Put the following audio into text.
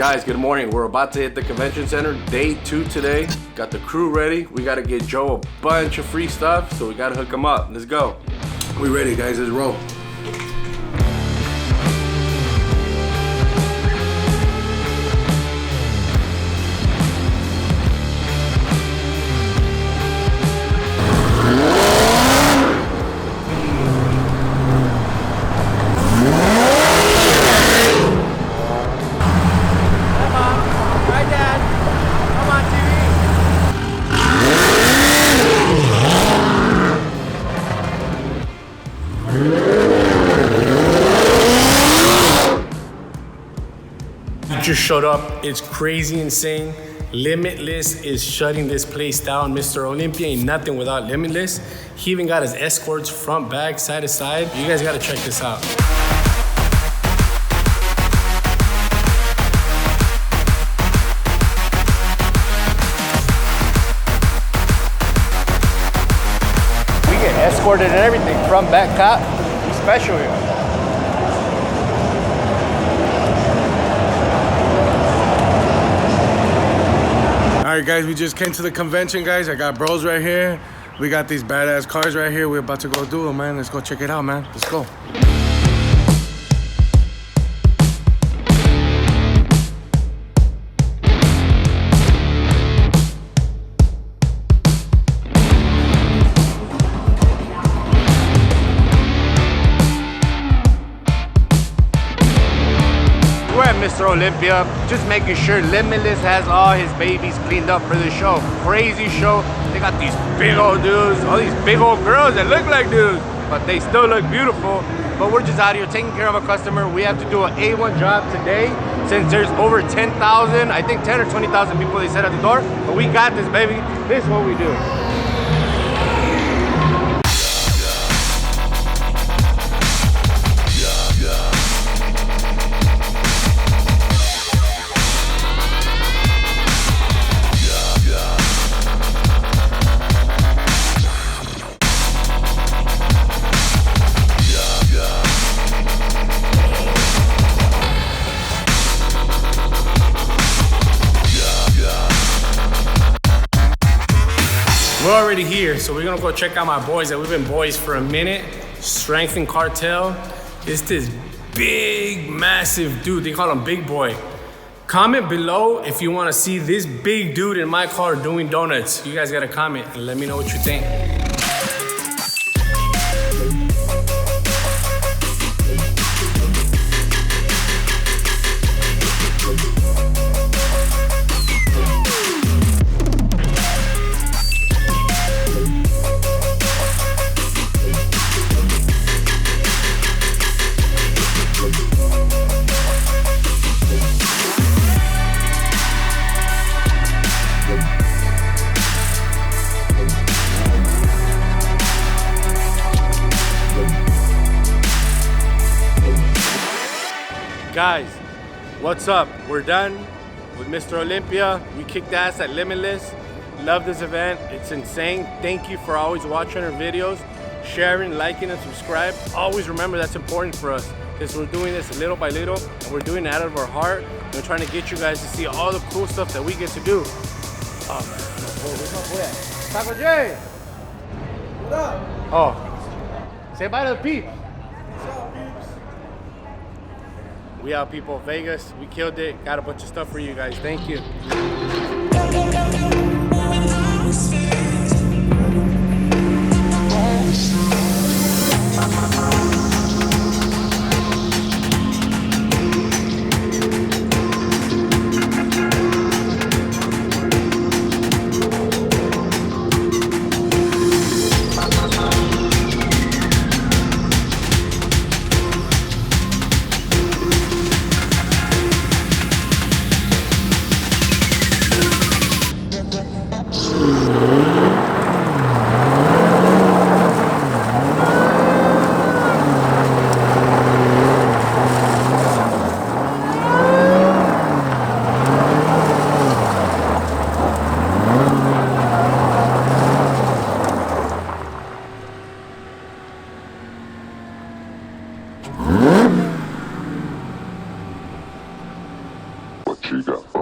Guys, good morning. We're about to hit the convention center, day 2 today. Got the crew ready. We gotta get Joe a bunch of free stuff, so we gotta hook him up. Let's go. We ready, guys, let's roll. Just showed up. It's crazy insane. Limitless is shutting this place down. Mr. Olympia ain't nothing without Limitless. He even got his escorts front, back, side to side. You guys gotta check this out. We get escorted and everything, front, back, cop. We special here. All right, guys, we just came to the convention, guys. I got bros right here. We got these badass cars right here. We're about to go do them, man. Let's go check it out, man. Let's go. We're at Mr. Olympia, just making sure Limitless has all his babies cleaned up for the show. Crazy show. They got these big old dudes, all these big old girls that look like dudes, but they still look beautiful. But we're just out here taking care of a customer. We have to do an A1 job today since there's over 10,000, I think 10 or 20,000 people they said at the door. But we got this, baby. This is what we do. We're already here, so we're gonna go check out my boys that we've been boys for a minute. Strength and Cartel. It's this big, massive dude. They call him Big Boy. Comment below if you wanna see this big dude in my car doing donuts. You guys gotta comment and let me know what you think. Guys, what's up? We're done with Mr. Olympia. We kicked ass at Limitless. Love this event. It's insane. Thank you for always watching our videos, sharing, liking, and subscribe. Always remember that's important for us because we're doing this little by little and we're doing it out of our heart. We're trying to get you guys to see all the cool stuff that we get to do. Taco J! What up? Oh, say bye to the peeps. We out, people. Vegas, we killed it. Got a bunch of stuff for you guys. Thank you. chica.